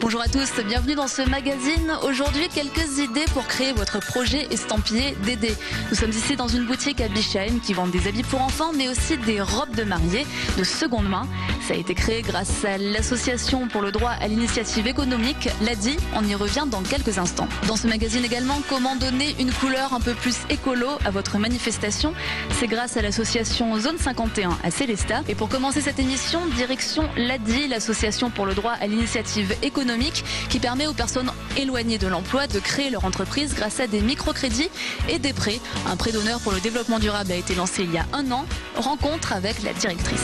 Bonjour à tous, bienvenue dans ce magazine. Aujourd'hui, quelques idées pour créer votre projet estampillé Dédé. Nous sommes ici dans une boutique à Bischheim qui vend des habits pour enfants, mais aussi des robes de mariée de seconde main. Ça a été créé grâce à l'association pour le droit à l'initiative économique, l'ADI. On y revient dans quelques instants. Dans ce magazine également, comment donner une couleur un peu plus écolo à votre manifestation. C'est grâce à l'association Zone 51 à Célestat. Et pour commencer cette émission, direction l'ADI, l'association pour le droit à l'initiative économique, qui permet aux personnes éloignées de l'emploi de créer leur entreprise grâce à des microcrédits et des prêts. Un prêt d'honneur pour le développement durable a été lancé il y a un an. Rencontre avec la directrice.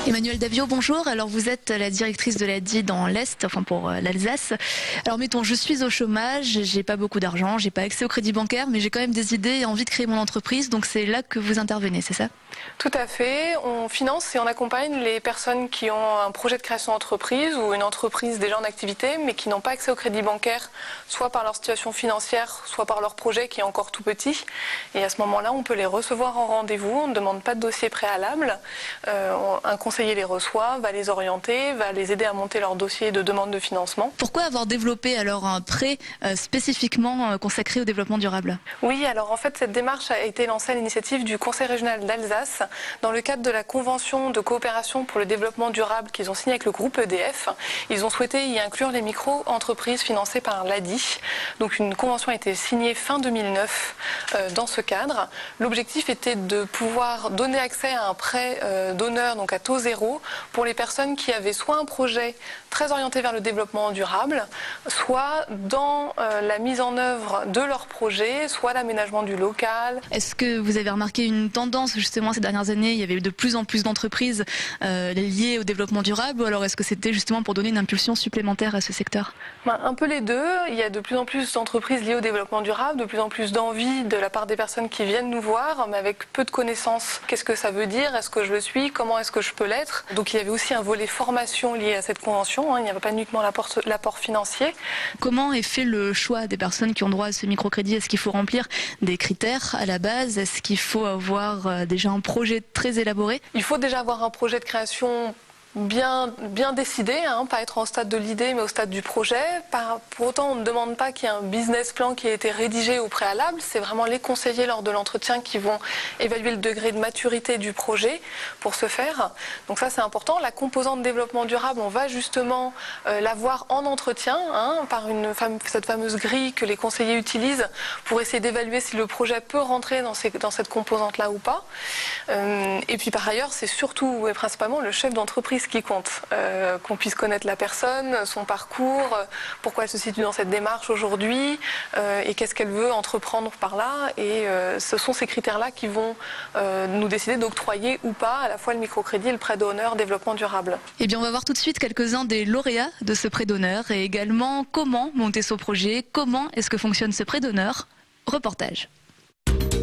Emmanuelle Davio, bonjour. Alors vous êtes la directrice de l'ADI dans l'Est, enfin pour l'Alsace. Alors mettons, je suis au chômage, j'ai pas beaucoup d'argent, j'ai pas accès au crédit bancaire, mais j'ai quand même des idées et envie de créer mon entreprise. Donc c'est là que vous intervenez, c'est ça ? Tout à fait. On finance et on accompagne les personnes qui ont un projet de création d'entreprise ou une entreprise déjà en activité, mais qui n'ont pas accès au crédit bancaire, soit par leur situation financière, soit par leur projet qui est encore tout petit. Et à ce moment-là, on peut les recevoir en rendez-vous. On ne demande pas de dossier préalable. Un conseiller les reçoit, va les orienter, va les aider à monter leur dossier de demande de financement. Pourquoi avoir développé alors un prêt spécifiquement consacré au développement durable ? Oui, alors en fait, cette démarche a été lancée à l'initiative du Conseil régional d'Alsace dans le cadre de la convention de coopération pour le développement durable qu'ils ont signé avec le groupe EDF. Ils ont souhaité y inclure les micro-entreprises financées par l'ADI. Donc une convention a été signée fin 2009 dans ce cadre. L'objectif était de pouvoir donner accès à un prêt d'honneur, donc à taux zéro, pour les personnes qui avaient soit un projet très orienté vers le développement durable, soit dans la mise en œuvre de leur projet, soit l'aménagement du local. Est-ce que vous avez remarqué une tendance justement ces dernières années? Il y avait eu de plus en plus d'entreprises liées au développement durable, ou alors est-ce que c'était justement pour donner une impulsion supplémentaire à ce secteur? Un peu les deux. Il y a de plus en plus d'entreprises liées au développement durable, de plus en plus d'envie de la part des personnes qui viennent nous voir, mais avec peu de connaissances. Qu'est-ce que ça veut dire? Est-ce que je le suis? Comment est-ce que je peux l'être? Donc il y avait aussi un volet formation lié à cette convention. Il n'y avait pas uniquement l'apport financier. Comment est fait le choix des personnes qui ont droit à ce microcrédit? Est-ce qu'il faut remplir des critères à la base? Est-ce qu'il faut avoir déjà un projet très élaboré? Il faut déjà avoir un projet de création bien décidé, pas être au stade de l'idée mais au stade du projet. Pour autant, on ne demande pas qu'il y ait un business plan qui ait été rédigé au préalable. C'est vraiment les conseillers lors de l'entretien qui vont évaluer le degré de maturité du projet pour ce faire. Donc ça, c'est important. La composante développement durable, on va justement la voir en entretien par cette fameuse grille que les conseillers utilisent pour essayer d'évaluer si le projet peut rentrer dans cette composante-là ou pas. Et puis par ailleurs, c'est surtout et principalement le chef d'entreprise qui compte, qu'on puisse connaître la personne, son parcours, pourquoi elle se situe dans cette démarche aujourd'hui et qu'est-ce qu'elle veut entreprendre par là. Et ce sont ces critères-là qui vont nous décider d'octroyer ou pas à la fois le microcrédit et le prêt d'honneur développement durable. Eh bien, on va voir tout de suite quelques-uns des lauréats de ce prêt d'honneur et également comment monter son projet, comment est-ce que fonctionne ce prêt d'honneur. Reportage.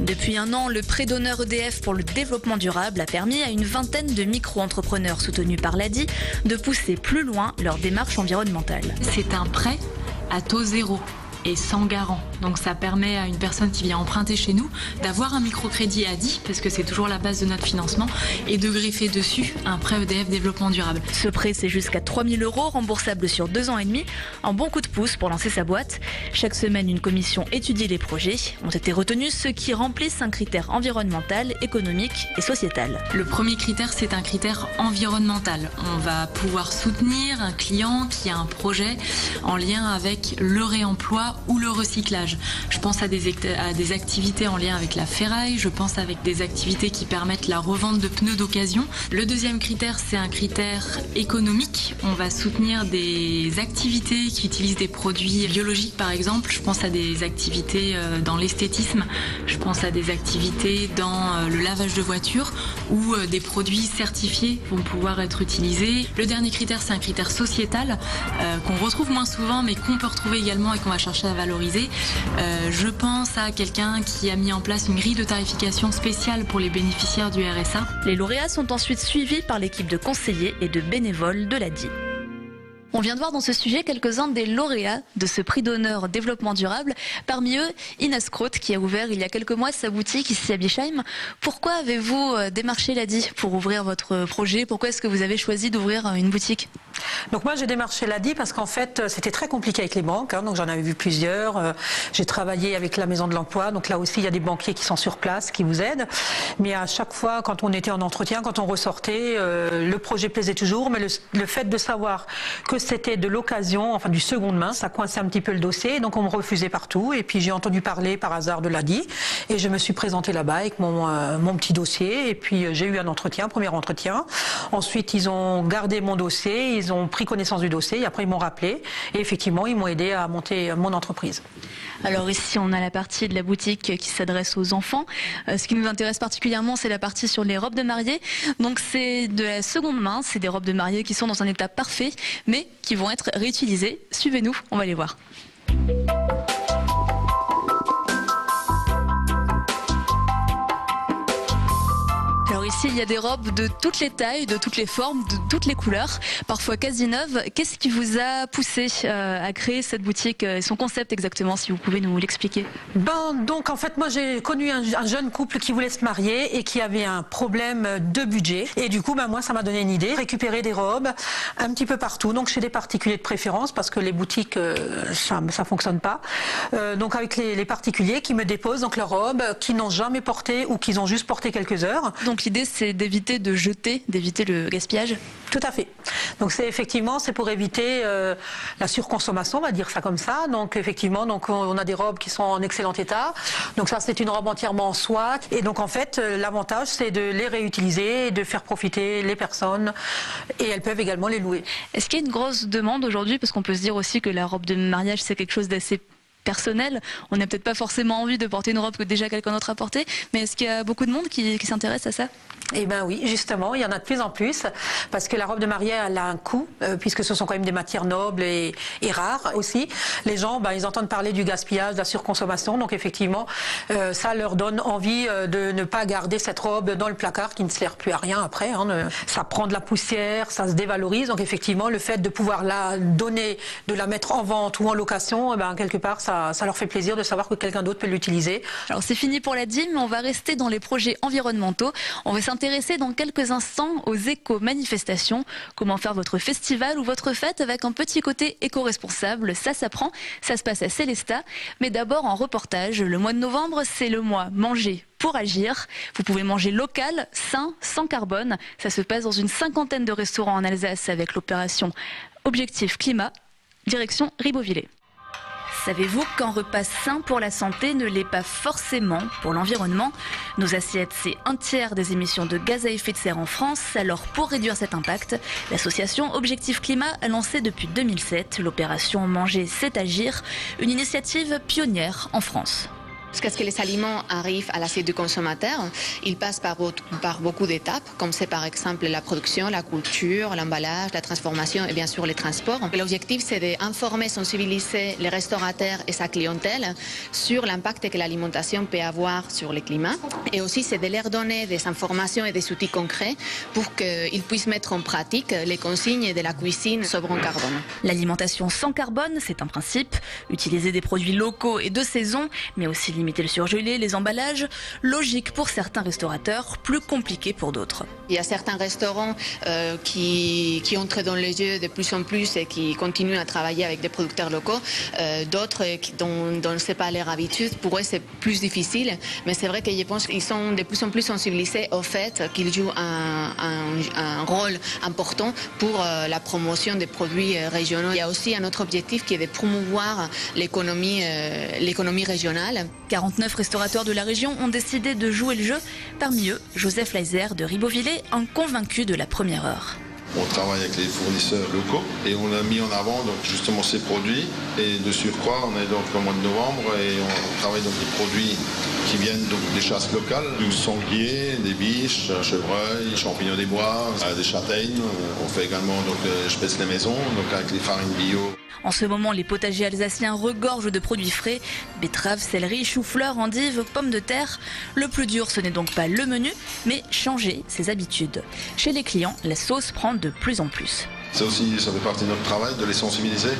Depuis un an, le prêt d'honneur EDF pour le développement durable a permis à une vingtaine de micro-entrepreneurs soutenus par l'ADI de pousser plus loin leur démarche environnementale. C'est un prêt à taux zéro et sans garant. Donc ça permet à une personne qui vient emprunter chez nous d'avoir un microcrédit ADI, parce que c'est toujours la base de notre financement, et de greffer dessus un prêt EDF développement durable. Ce prêt, c'est jusqu'à 3 000 €, remboursable sur 2 ans et demi. Un bon coup de pouce pour lancer sa boîte. Chaque semaine, une commission étudie les projets. Ont été retenus ceux qui remplissent un critère environnemental, économique et sociétal. Le premier critère, c'est un critère environnemental. On va pouvoir soutenir un client qui a un projet en lien avec le réemploi ou le recyclage. Je pense à des activités en lien avec la ferraille, je pense avec des activités qui permettent la revente de pneus d'occasion. Le deuxième critère, c'est un critère économique. On va soutenir des activités qui utilisent des produits biologiques, par exemple. Je pense à des activités dans l'esthétisme, je pense à des activités dans le lavage de voitures, où des produits certifiés vont pouvoir être utilisés. Le dernier critère, c'est un critère sociétal qu'on retrouve moins souvent, mais qu'on peut retrouver également et qu'on va chercher à valoriser. Je pense à quelqu'un qui a mis en place une grille de tarification spéciale pour les bénéficiaires du RSA. Les lauréats sont ensuite suivis par l'équipe de conseillers et de bénévoles de l'ADI. On vient de voir dans ce sujet quelques-uns des lauréats de ce prix d'honneur développement durable. Parmi eux, Ines Croth, qui a ouvert il y a quelques mois sa boutique ici à Bischheim. Pourquoi avez-vous démarché l'ADI pour ouvrir votre projet? Pourquoi est-ce que vous avez choisi d'ouvrir une boutique? Donc moi j'ai démarché l'ADI parce qu'en fait c'était très compliqué avec les banques, donc j'en avais vu plusieurs. J'ai travaillé avec la Maison de l'Emploi, donc là aussi il y a des banquiers qui sont sur place, qui vous aident. Mais à chaque fois quand on était en entretien, quand on ressortait, le projet plaisait toujours, mais le fait de savoir que c'était de l'occasion, enfin du seconde main, ça coinçait un petit peu le dossier, donc on me refusait partout. Et puis j'ai entendu parler par hasard de l'ADI et je me suis présentée là-bas avec mon petit dossier. Et puis j'ai eu un entretien, premier entretien. Ensuite ils ont gardé mon dossier, ils ont pris connaissance du dossier et après ils m'ont rappelé et effectivement ils m'ont aidé à monter mon entreprise. Alors ici on a la partie de la boutique qui s'adresse aux enfants. Ce qui nous intéresse particulièrement c'est la partie sur les robes de mariée. Donc c'est de la seconde main, c'est des robes de mariée qui sont dans un état parfait mais qui vont être réutilisées. Suivez-nous, on va les voir. Alors ici, il y a des robes de toutes les tailles, de toutes les formes, de toutes les couleurs, parfois quasi neuves. Qu'est-ce qui vous a poussé à créer cette boutique et son concept exactement, si vous pouvez nous l'expliquer? Donc en fait, moi j'ai connu un jeune couple qui voulait se marier et qui avait un problème de budget. Et du coup, moi ça m'a donné une idée, récupérer des robes un petit peu partout, donc chez des particuliers de préférence, parce que les boutiques, ça fonctionne pas. Donc avec les particuliers qui me déposent donc leurs robes, qui n'ont jamais porté ou qu'ils ont juste porté quelques heures. Donc l'idée c'est d'éviter de jeter, d'éviter le gaspillage? Tout à fait. Donc c'est pour éviter la surconsommation, on va dire ça comme ça. Donc effectivement, on a des robes qui sont en excellent état. Donc ça c'est une robe entièrement en soie. Et donc en fait l'avantage c'est de les réutiliser et de faire profiter les personnes. Et elles peuvent également les louer. Est-ce qu'il y a une grosse demande aujourd'hui? Parce qu'on peut se dire aussi que la robe de mariage c'est quelque chose d'assez personnel. On n'a peut-être pas forcément envie de porter une robe que déjà quelqu'un d'autre a portée, mais est-ce qu'il y a beaucoup de monde qui s'intéresse à ça? Eh bien oui, justement, il y en a de plus en plus, parce que la robe de mariée, elle a un coût, puisque ce sont quand même des matières nobles et rares aussi. Les gens, ils entendent parler du gaspillage, de la surconsommation, donc effectivement, ça leur donne envie de ne pas garder cette robe dans le placard qui ne sert plus à rien après. Ça prend de la poussière, ça se dévalorise, donc effectivement, le fait de pouvoir la donner, de la mettre en vente ou en location, quelque part, ça leur fait plaisir de savoir que quelqu'un d'autre peut l'utiliser. Alors c'est fini pour la DIM, mais on va rester dans les projets environnementaux. On va s'intéresser dans quelques instants aux éco-manifestations. Comment faire votre festival ou votre fête avec un petit côté éco-responsable, ça s'apprend, ça se passe à Célestat. Mais d'abord en reportage, le mois de novembre, c'est le mois manger pour agir. Vous pouvez manger local, sain, sans carbone. Ça se passe dans une 50aine de restaurants en Alsace avec l'opération Objectif Climat, direction Ribeauvillé. Savez-vous qu'un repas sain pour la santé ne l'est pas forcément pour l'environnement? Nos assiettes, c'est un tiers des émissions de gaz à effet de serre en France. Alors pour réduire cet impact, l'association Objectif Climat a lancé depuis 2007 l'opération Manger c'est agir, une initiative pionnière en France. Parce que les aliments arrivent à l'assiette du consommateur, ils passent par beaucoup d'étapes, comme c'est par exemple la production, la culture, l'emballage, la transformation et bien sûr les transports. L'objectif c'est d'informer, sensibiliser les restaurateurs et sa clientèle sur l'impact que l'alimentation peut avoir sur le climat. Et aussi c'est de leur donner des informations et des outils concrets pour qu'ils puissent mettre en pratique les consignes de la cuisine sobre en carbone. L'alimentation sans carbone, c'est un principe. Utiliser des produits locaux et de saison, mais aussi limiter le surgelé, les emballages, logique pour certains restaurateurs, plus compliqué pour d'autres. Il y a certains restaurants qui entrent dans les yeux de plus en plus et qui continuent à travailler avec des producteurs locaux. D'autres dont ce n'est pas leur habitude, pour eux c'est plus difficile. Mais c'est vrai que je pense qu'ils sont de plus en plus sensibilisés au fait qu'ils jouent un rôle important pour la promotion des produits régionaux. Il y a aussi un autre objectif qui est de promouvoir l'économie régionale. 49 restaurateurs de la région ont décidé de jouer le jeu. Parmi eux, Joseph Leiser de Ribeauvillé, un convaincu de la première heure. On travaille avec les fournisseurs locaux et on a mis en avant donc justement ces produits. Et de surcroît, on est donc au mois de novembre et on travaille donc des produits qui viennent donc des chasses locales, du sanglier, des biches, chevreuils, champignons des bois, des châtaignes. On fait également donc je pèse les maisons donc avec les farines bio. En ce moment, les potagers alsaciens regorgent de produits frais, betteraves, céleri, choux-fleurs, endives, pommes de terre. Le plus dur, ce n'est donc pas le menu, mais changer ses habitudes. Chez les clients, la sauce prend de plus en plus. Ça fait partie de notre travail de les sensibiliser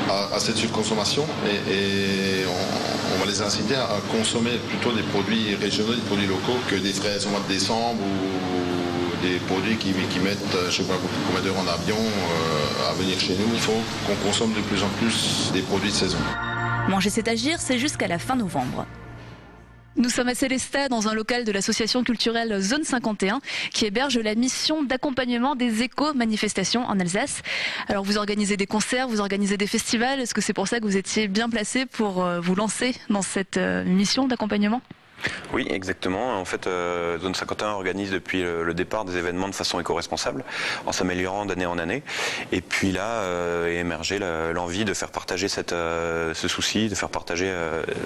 à cette surconsommation et on va les inciter à consommer plutôt des produits régionaux, des produits locaux que des fraises au mois de décembre ou des produits qui mettent, je sais pas combien d'heures en avion à venir chez nous. Il faut qu'on consomme de plus en plus des produits de saison. Manger c'est agir, c'est jusqu'à la fin novembre. Nous sommes à Sélestat, dans un local de l'association culturelle Zone 51, qui héberge la mission d'accompagnement des éco-manifestations en Alsace. Alors vous organisez des concerts, vous organisez des festivals. Est-ce que c'est pour ça que vous étiez bien placé pour vous lancer dans cette mission d'accompagnement ? Oui, exactement. En fait, Zone 51 organise depuis le départ des événements de façon éco-responsable, en s'améliorant d'année en année. Et puis là est émergée l'envie de faire partager ce souci, de faire partager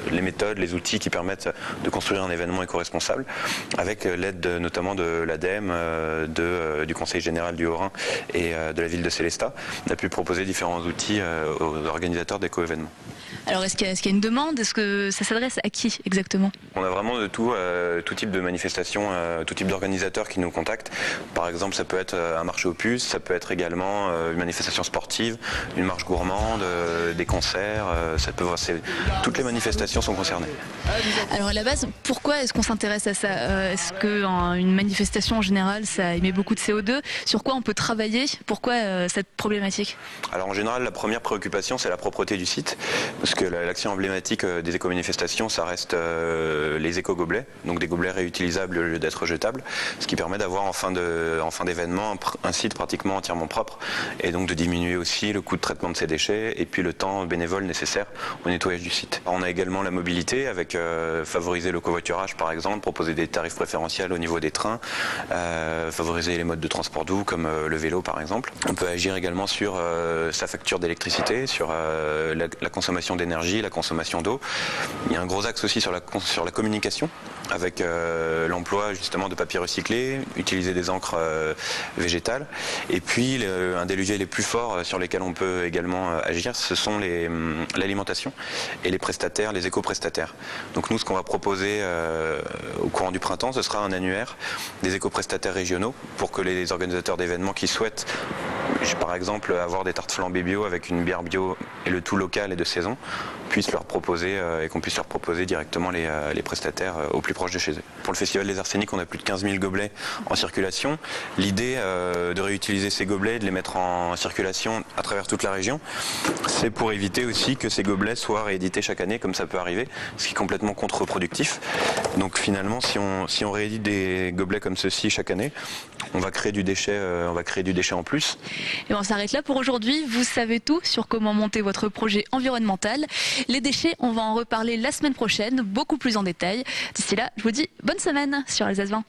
les méthodes, les outils qui permettent de construire un événement éco-responsable, avec l'aide notamment de l'ADEME, du Conseil général du Haut-Rhin et de la ville de Sélestat. On a pu proposer différents outils aux organisateurs d'éco-événements. Alors est-ce qu'il y a une demande? Est-ce que ça s'adresse à qui exactement? On a vraiment de tout type de manifestations, tout type d'organisateurs qui nous contactent. Par exemple, ça peut être un marché aux puces, ça peut être également une manifestation sportive, une marche gourmande, des concerts. Toutes les manifestations sont concernées. Alors à la base, pourquoi est-ce qu'on s'intéresse à ça? Est-ce qu'une manifestation en général, ça émet beaucoup de CO2? Sur quoi on peut travailler? Pourquoi cette problématique? Alors en général, la première préoccupation, c'est la propreté du site. Parce que l'action emblématique des éco-manifestations, ça reste les éco-gobelets, donc des gobelets réutilisables au lieu d'être jetables, ce qui permet d'avoir en fin d'événement un site pratiquement entièrement propre, et donc de diminuer aussi le coût de traitement de ces déchets, et puis le temps bénévole nécessaire au nettoyage du site. On a également la mobilité, avec favoriser le covoiturage par exemple, proposer des tarifs préférentiels au niveau des trains, favoriser les modes de transport doux comme le vélo par exemple. On peut agir également sur sa facture d'électricité, sur la consommation d'énergie, la consommation d'eau. Il y a un gros axe aussi sur la communication, avec l'emploi justement de papier recyclé, utiliser des encres végétales. Et puis un des leviers les plus forts sur lesquels on peut également agir, ce sont l'alimentation et les prestataires, les éco-prestataires. Donc nous, ce qu'on va proposer au courant du printemps, ce sera un annuaire des éco-prestataires régionaux pour que les organisateurs d'événements qui souhaitent, par exemple, avoir des tartes flambées bio avec une bière bio et le tout local et de saison, puissent leur proposer et qu'on puisse leur proposer directement les prestataires au plus proche de chez eux. Pour le Festival des Arseniques, on a plus de 15 000 gobelets en circulation. L'idée de réutiliser ces gobelets, de les mettre en circulation à travers toute la région, c'est pour éviter aussi que ces gobelets soient réédités chaque année, comme ça peut arriver, ce qui est complètement contre-productif. Donc finalement, si on réédite des gobelets comme ceux-ci chaque année, on va créer du déchet en plus. Et on s'arrête là pour aujourd'hui. Vous savez tout sur comment monter votre projet environnemental. Les déchets, on va en reparler la semaine prochaine, beaucoup plus en détail. D'ici là, je vous dis bonne semaine sur Alsace 20.